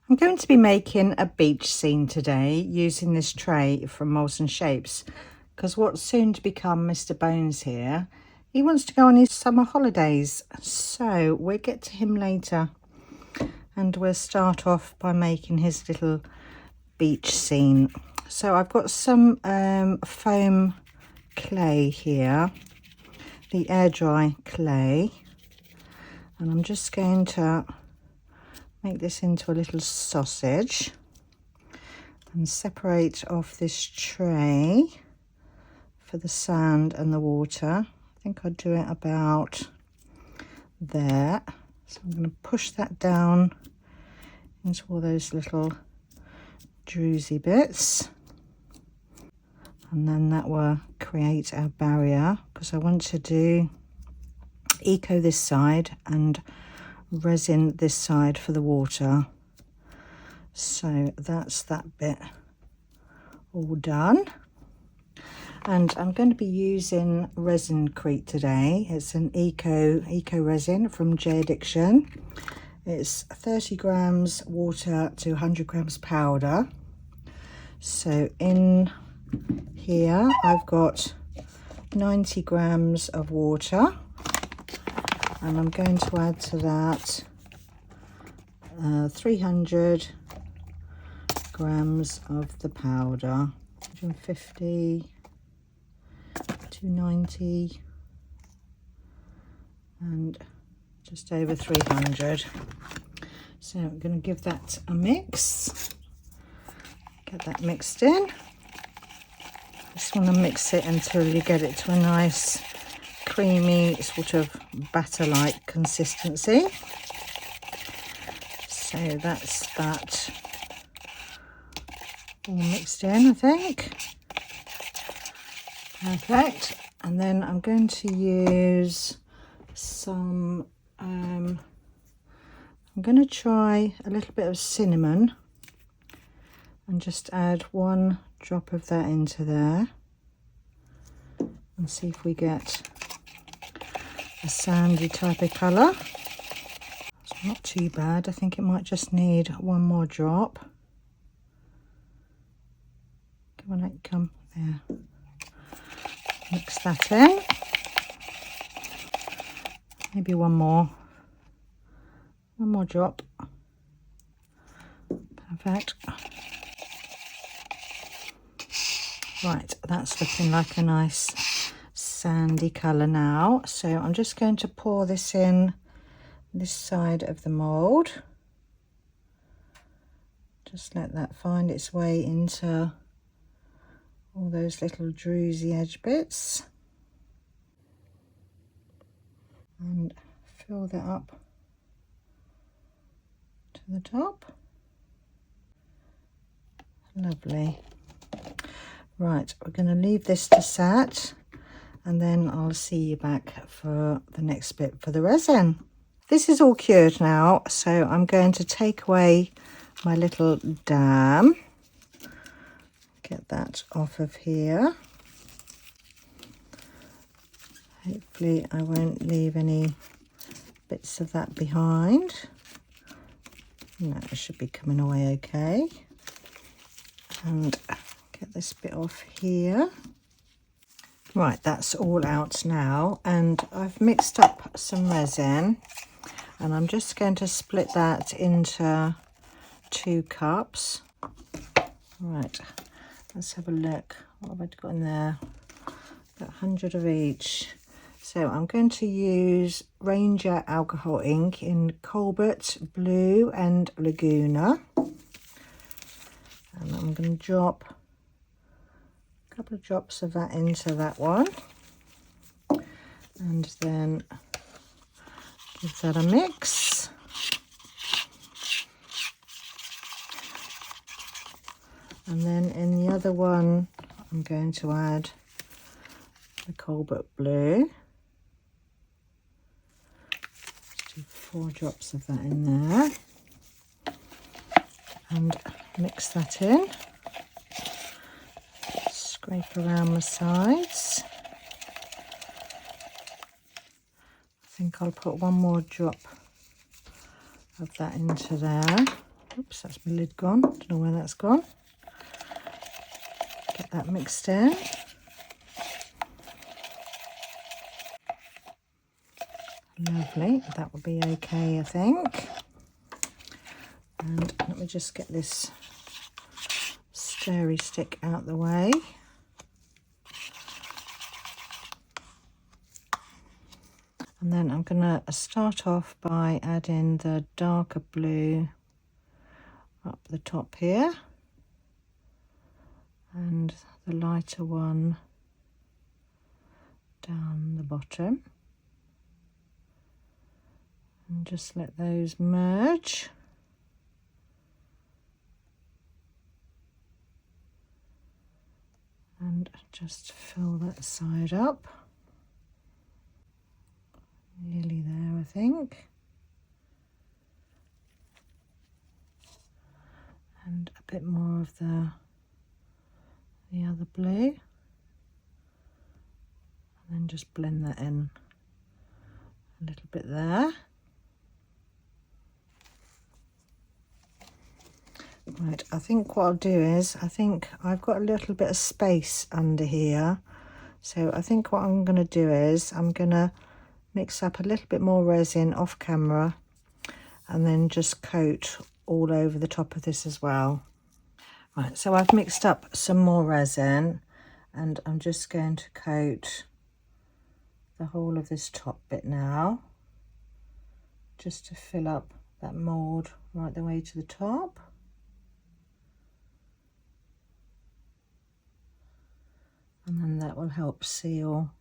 I'm going to be making a beach scene today using this tray from Molds and Shapes, because what's soon to become Mr. Bones here, he wants to go on his summer holidays, so we'll get to him later and we'll start off by making his little beach scene. So I've got some foam clay here, the air dry clay, and I'm just going to make this into a little sausage and separate off this tray for the sand and the water. I think I'll do it about there. So I'm going to push that down into all those little druzy bits, and then that will create our barrier, because I want to do eco this side and resin this side for the water. So that's that bit all done, and I'm going to be using Resin Creates today. It's an eco resin from Jdiction. It's 30 grams water to 100 grams powder. So in here I've got 90 grams of water, and I'm going to add to that 300 grams of the powder, 150, 290, and just over 300. So I'm going to give that a mix, get that mixed in. Just want to mix it until you get it to a nice creamy sort of batter-like consistency. So that's that all mixed in, I think. Perfect. And then I'm going to use some I'm going to try a little bit of cinnamon and just add 1 drop of that into there and see if we get a sandy type of colour. It's not too bad. I think it might just need 1 more drop. Come on, come there. Mix that in. Maybe 1 more. 1 more drop. Perfect. Right, that's looking like a nice sandy colour now. So I'm just going to pour this in this side of the mould. Just let that find its way into all those little druzy edge bits, and fill that up to the top. Lovely. Right, we're going to leave this to set, and then I'll see you back for the next bit for the resin. This is all cured now, so I'm going to take away my little dam. Get that off of here. Hopefully I won't leave any bits of that behind. No, it should be coming away okay. And get this bit off here. Right, that's all out now, and I've mixed up some resin, and I'm just going to split that into 2 cups. Right, let's have a look. What have I got in there? About 100 of each. So I'm going to use Ranger alcohol ink in Cobalt, Blue and Laguna. And I'm going to drop a couple of drops of that into that one. And then give that a mix. And then in the other one, I'm going to add the Cobalt Blue. Just do 4 drops of that in there. And mix that in. Scrape around the sides. I think I'll put 1 more drop of that into there. Oops, that's my lid gone. Don't know where that's gone. Get that mixed in. Lovely, that will be okay, I think. And let me just get this stirry stick out the way. And then I'm going to start off by adding the darker blue up the top here and the lighter one down the bottom. And just let those merge. And just fill that side up. Nearly there, I think. And a bit more of the other blue. And then just blend that in a little bit there. Right, I think what I'll do is, I think I've got a little bit of space under here. So I think what I'm going to do is, I'm going to mix up a little bit more resin off camera and then just coat all over the top of this as well. Right, so I've mixed up some more resin and I'm just going to coat the whole of this top bit now, just to fill up that mould right the way to the top. And then that will help seal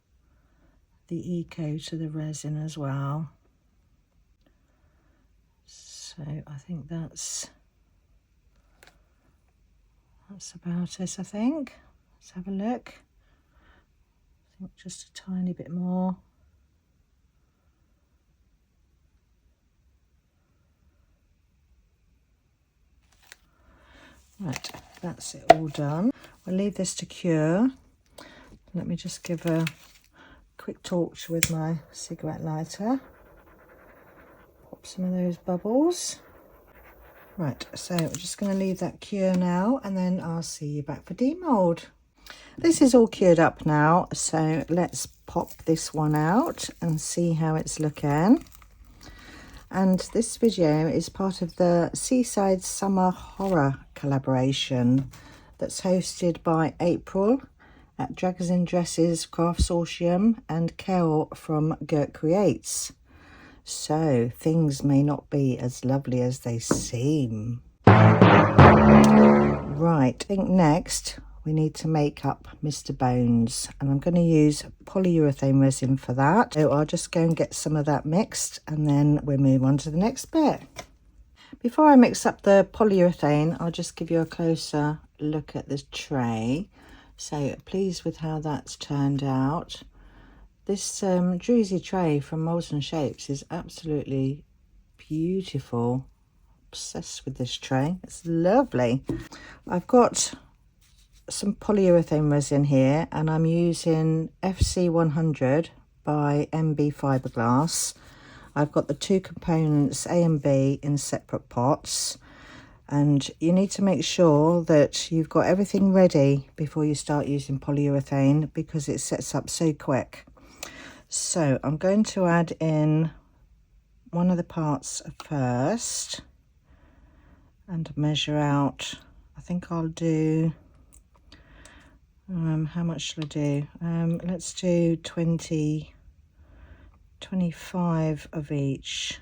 the eco to the resin as well. So I think that's about it, I think. Let's have a look. I think just a tiny bit more. Right, that's it all done. We'll leave this to cure. Let me just give a quick torch with my cigarette lighter. Pop some of those bubbles. Right, so we're just going to leave that cure now and then I'll see you back for demold. This is all cured up now, so let's pop this one out and see how it's looking. And this video is part of the Seaside Summer Horror collaboration that's hosted by Apryl at Dragons and Dresses, craftsirtium, and Kell from Gert Creates. So things may not be as lovely as they seem. Right, I think next we need to make up Mr. Bones, and I'm going to use polyurethane resin for that. So I'll just go and get some of that mixed and then we'll move on to the next bit. Before I mix up the polyurethane, I'll just give you a closer look at this tray. So pleased with how that's turned out. This Druzy tray from Mrresin Shapes is absolutely beautiful. Obsessed with this tray. It's lovely. I've got some polyurethane resin here and I'm using FC100 by MB Fiberglass. I've got the two components A and B in separate pots. And you need to make sure that you've got everything ready before you start using polyurethane because it sets up so quick. So I'm going to add in one of the parts first and measure out. I think I'll do, how much shall I do? Let's do 25 of each,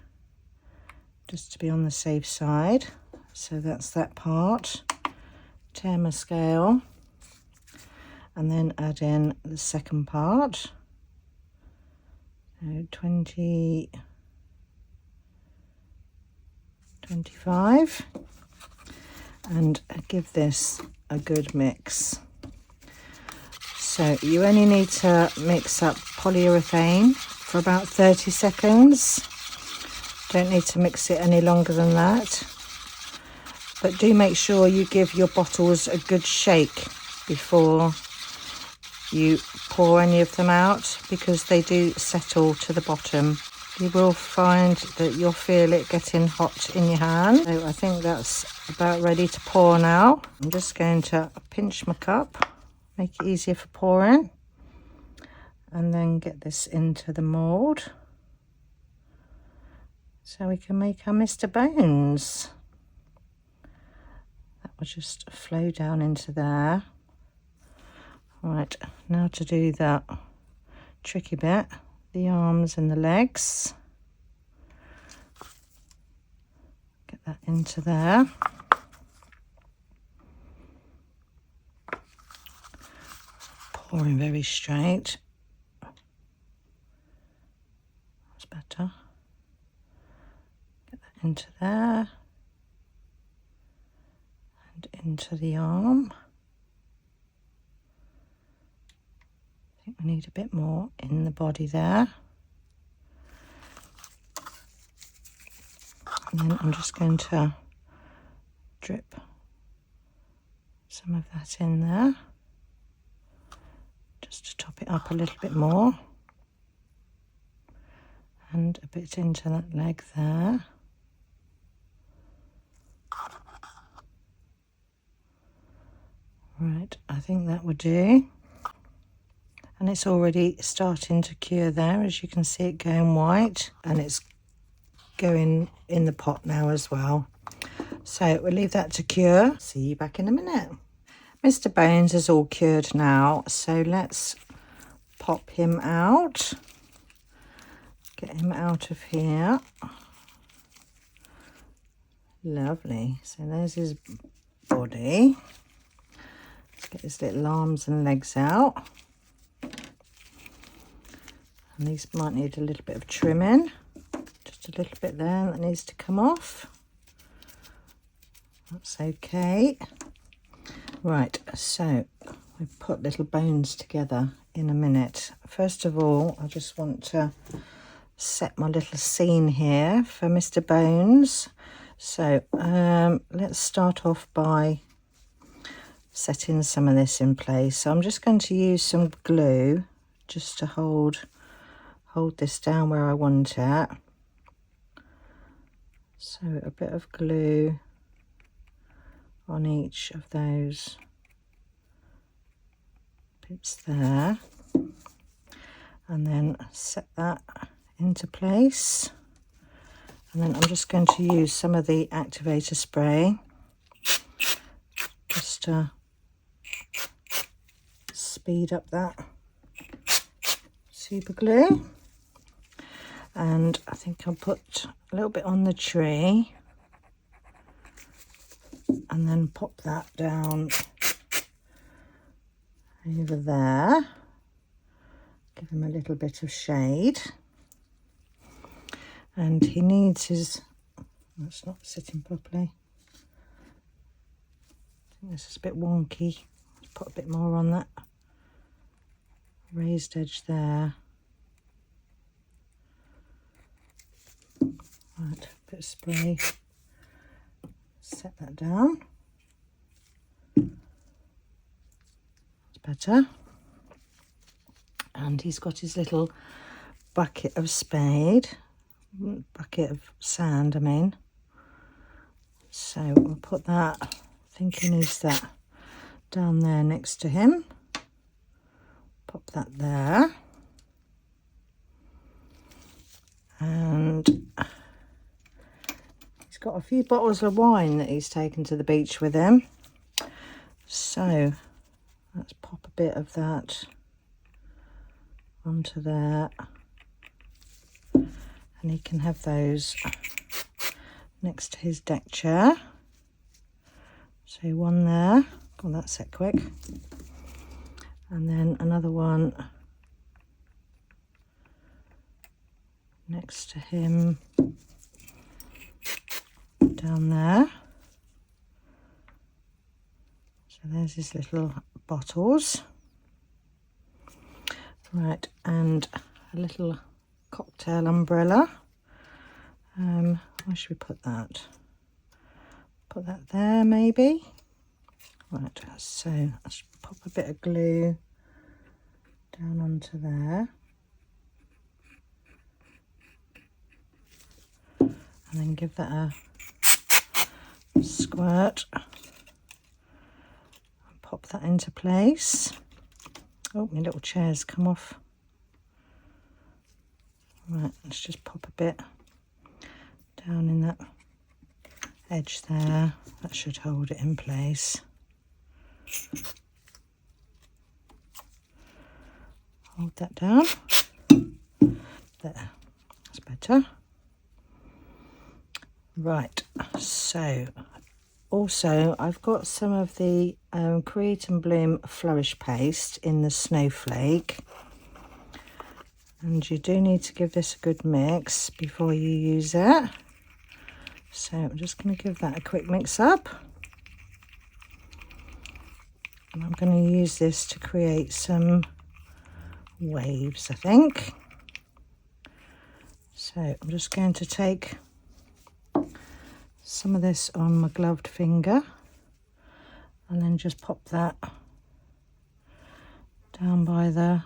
just to be on the safe side. So that's that part. Tear my scale and then add in the second part. So 25, and give this a good mix. So you only need to mix up polyurethane for about 30 seconds. Don't need to mix it any longer than that. But do make sure you give your bottles a good shake before you pour any of them out because they do settle to the bottom. you will find that you'll feel it getting hot in your hand. So I think that's about ready to pour now. I'm just going to pinch my cup, make it easier for pouring, and then get this into the mould so we can make our Mr. Bones. That will just flow down into there. Right, now to do that tricky bit, the arms and the legs. Get that into there. Pouring very straight. That's better. Get that into there. And into the arm. I think we need a bit more in the body there. And then I'm just going to drip some of that in there, just to top it up a little bit more. And a bit into that leg there. Right, I think that would do. And it's already starting to cure there, as you can see it going white, and it's going in the pot now as well. So we'll leave that to cure. See you back in a minute. Mr. Bones is all cured now, so let's pop him out. Get him out of here. Lovely. So there's his body. Let's get his little arms and legs out. And these might need a little bit of trimming. Just a little bit there that needs to come off. That's okay. Right, so we put little bones together in a minute. First of all, I just want to set my little scene here for Mr. Bones. So let's start off by setting some of this in place. So I'm just going to use some glue just to hold this down where I want it. So a bit of glue on each of those bits there, and then set that into place. And then I'm just going to use some of the activator spray just to speed up that super glue. And I think I'll put a little bit on the tree and then pop that down over there. Give him a little bit of shade. And he needs his, that's not sitting properly. I think this is a bit wonky. Let's put a bit more on that raised edge there. Right, a bit of spray. Set that down. That's better. And he's got his little bucket of sand, I mean. So we'll put that, I think he needs that down there next to him. Pop that there. And he's got a few bottles of wine that he's taken to the beach with him. So let's pop a bit of that onto there. And he can have those next to his deck chair. So one there. Got that set quick. And then another one next to him down there. So there's his little bottles. Right, and a little cocktail umbrella. Where should we put that? Put that there maybe. Right, so let's pop a bit of glue down onto there. and then give that a squirt. Pop that into place. Oh, my little chair's come off. Right, let's just pop a bit down in that edge there. That should hold it in place. Hold that down. There, that's better. Right, so also I've got some of the Create and Bloom Flourish paste in the snowflake, and you do need to give this a good mix before you use it. So I'm just going to give that a quick mix up, and I'm going to use this to create some waves, I think. So I'm just going to take some of this on my gloved finger and then just pop that down by the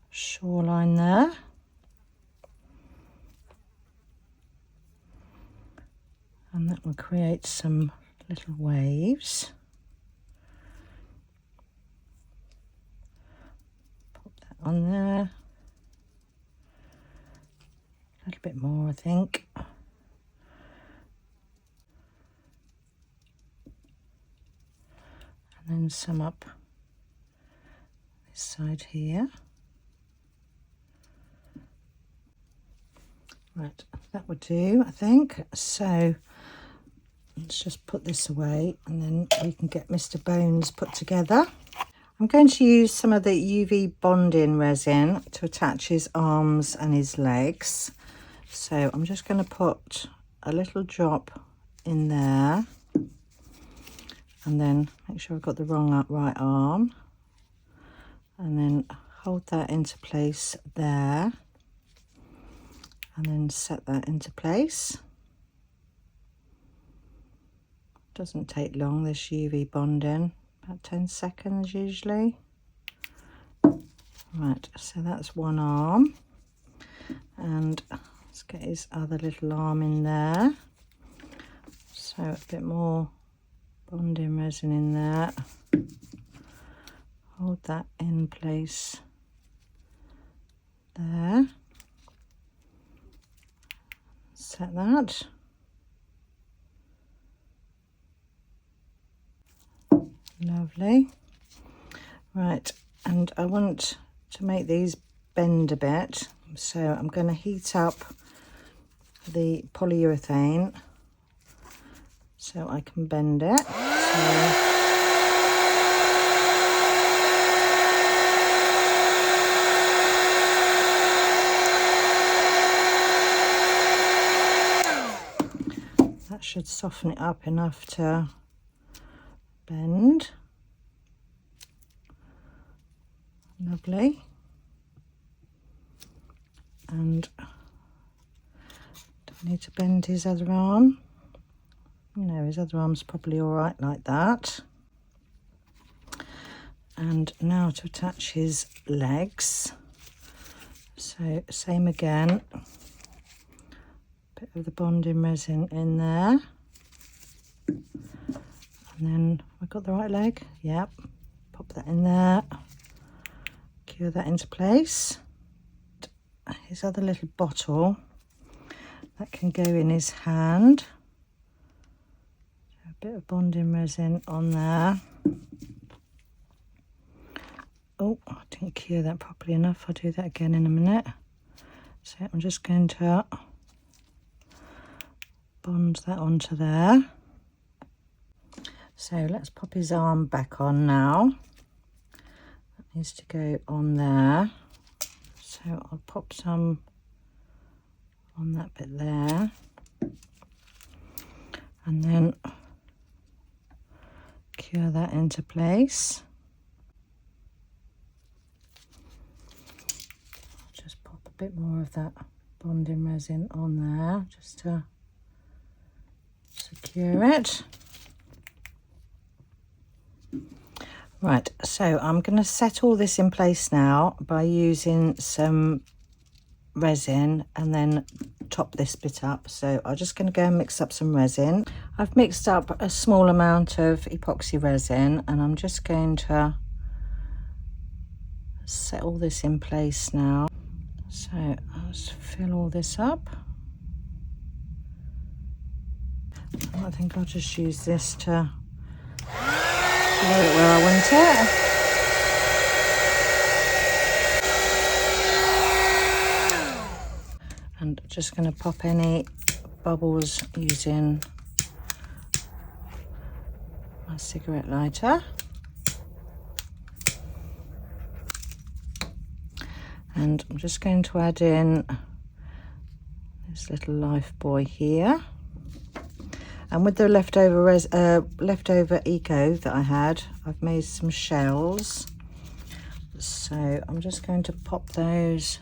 shoreline there. And that will create some little waves. Pop that on there. A little bit more, I think. And then some up this side here. Right, that would do, I think. So let's just put this away and then we can get Mr. Bones put together. I'm going to use some of the UV bonding resin to attach his arms and his legs. So I'm just going to put a little drop in there. And then make sure I've got the right arm, and then hold that into place there, and then set that into place. Doesn't take long, this UV bonding, about 10 seconds usually. Right, so that's one arm, and let's get his other little arm in there. So a bit more bonding resin in there. Hold that in place there. Set that. Lovely. Right, and I want to make these bend a bit, so I'm going to heat up the polyurethane so I can bend it. That should soften it up enough to bend. Lovely. And don't need to bend his other arm. You know, his other arm's probably all right like that. And now to attach his legs. So same again. Bit of the bonding resin in there. And then, have I got the right leg? Yep. Pop that in there. Cure that into place. His other little bottle, that can go in his hand. A bit of bonding resin on there. Oh, I didn't cure that properly enough. I'll do that again in a minute. So I'm just going to bond that onto there. So let's pop his arm back on now. That needs to go on there. So I'll pop some on that bit there. And then cure that into place. I'll just pop a bit more of that bonding resin on there just to secure it. Right, so I'm going to set all this in place now by using some resin and then top this bit up. So I'm just going to go and mix up some resin. I've mixed up a small amount of epoxy resin, and I'm just going to set all this in place now. So I'll just fill all this up. I think I'll just use this to blow it where I want it. And just going to pop any bubbles using my cigarette lighter. And I'm just going to add in this little life buoy here. And with the leftover eco that I had, I've made some shells. So I'm just going to pop those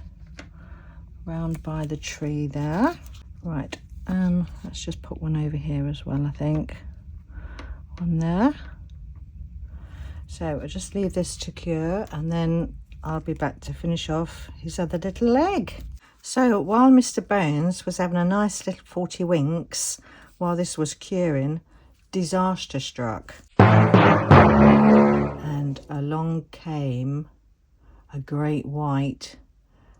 round by the tree there. Right, let's just put one over here as well, I think. One there. So I'll just leave this to cure, and then I'll be back to finish off his other little leg. So while Mr. Bones was having a nice little 40 winks while this was curing, disaster struck. And along came a great white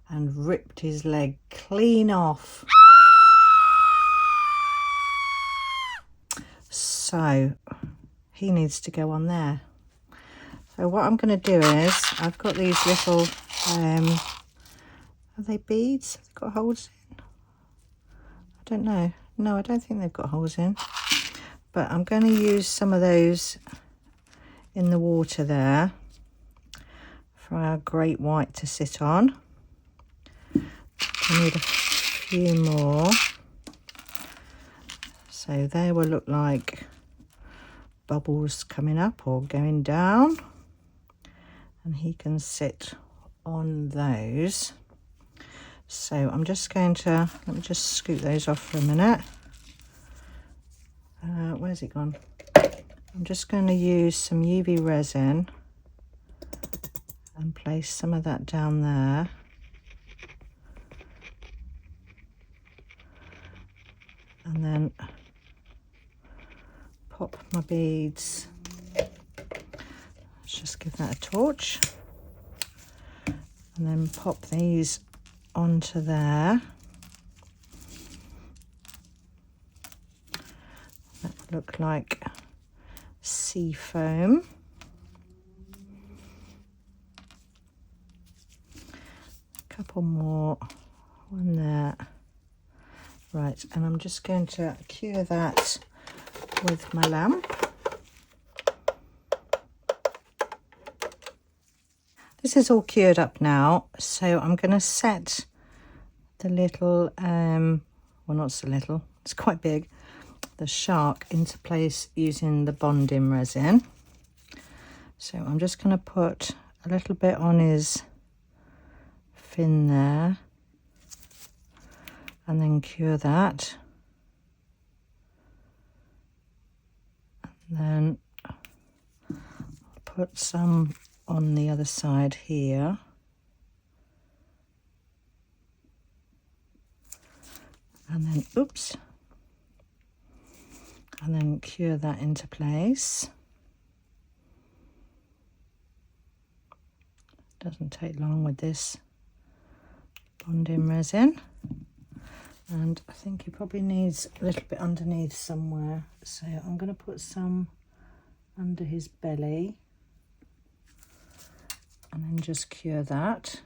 and ripped his leg clean off. So he needs to go on there. So what I'm going to do is, I've got these little, are they beads? Have they got holes in? I don't know. No, I don't think they've got holes in. But I'm going to use some of those in the water there for our great white to sit on. I need a few more. So they will look like bubbles coming up or going down. And he can sit on those. So I'm just going to, let me just scoot those off for a minute. Where's it gone? I'm just going to use some UV resin and place some of that down there. And then pop my beads. Let's just give that a torch. And then pop these onto there. That would look like sea foam. A couple more, one there. Right, and I'm just going to cure that with my lamp. This is all cured up now, so I'm going to set the little, well, not so little, it's quite big, the shark into place using the bonding resin. So I'm just going to put a little bit on his fin there, and then cure that. And then put some on the other side here. And then, oops. And then cure that into place. Doesn't take long with this bonding resin. And I think he probably needs a little bit underneath somewhere. So I'm going to put some under his belly. And then just cure that.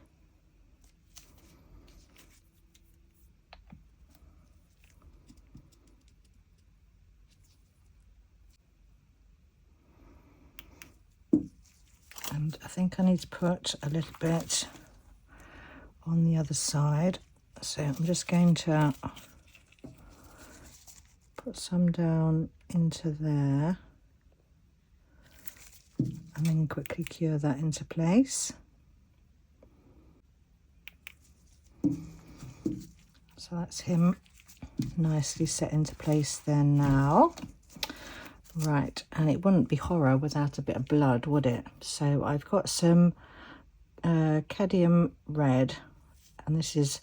And I think I need to put a little bit on the other side. So I'm just going to put some down into there and then quickly cure that into place. So that's him nicely set into place there now. Right, and it wouldn't be horror without a bit of blood, would it? So I've got some cadmium red, and this is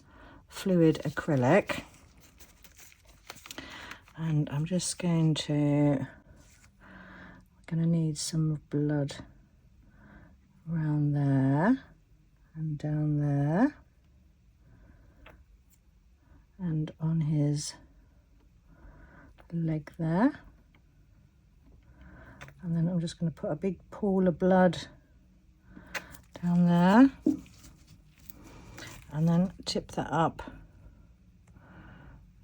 fluid acrylic. And I'm just going to need some blood around there and down there and on his leg there. And then I'm just going to put a big pool of blood down there and then tip that up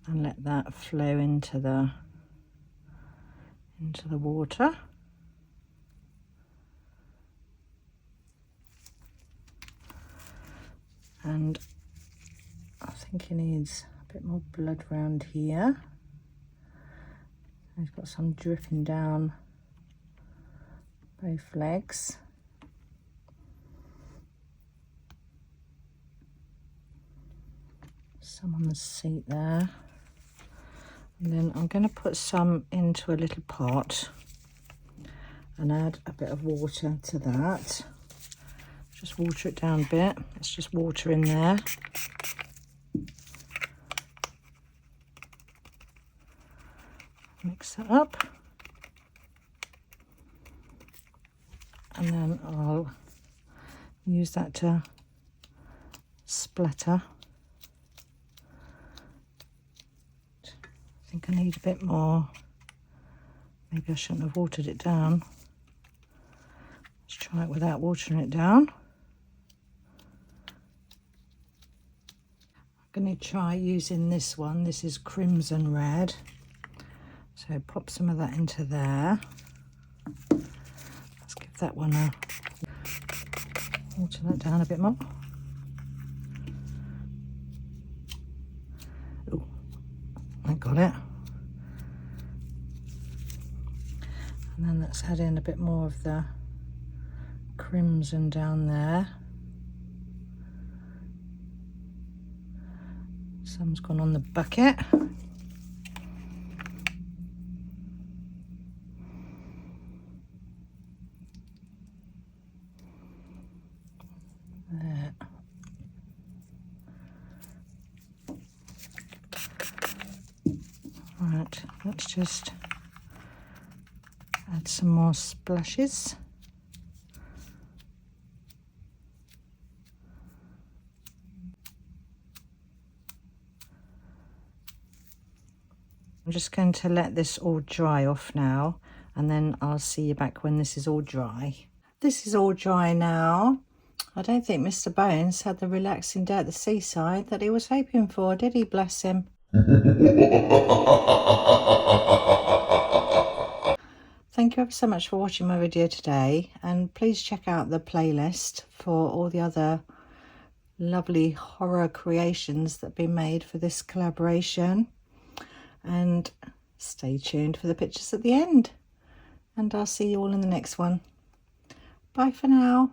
and let that flow into the water. And I think he needs a bit more blood around here. He's got some dripping down both legs. Some on the seat there. And then I'm going to put some into a little pot and add a bit of water to that. Just water it down a bit. It's just water in there. Mix that up. And then I'll use that to splatter. I think I need a bit more. Maybe I shouldn't have watered it down. Let's try it without watering it down. I'm going to try using this one. This is crimson red. So pop some of that into there. Let's give that one a water that down a bit more. Oh, I got it. And then let's add in a bit more of the crimson down there. Some's gone on the bucket. There. Right, let's just add some more splashes. I'm just going to let this all dry off now, and then I'll see you back when this is all dry. This is all dry now. I don't think Mr. Bones had the relaxing day at the seaside that he was hoping for, did he? Bless him. Thank you ever so much for watching my video today, and please check out the playlist for all the other lovely horror creations that have been made for this collaboration. And stay tuned for the pictures at the end, and I'll see you all in the next one. Bye for now.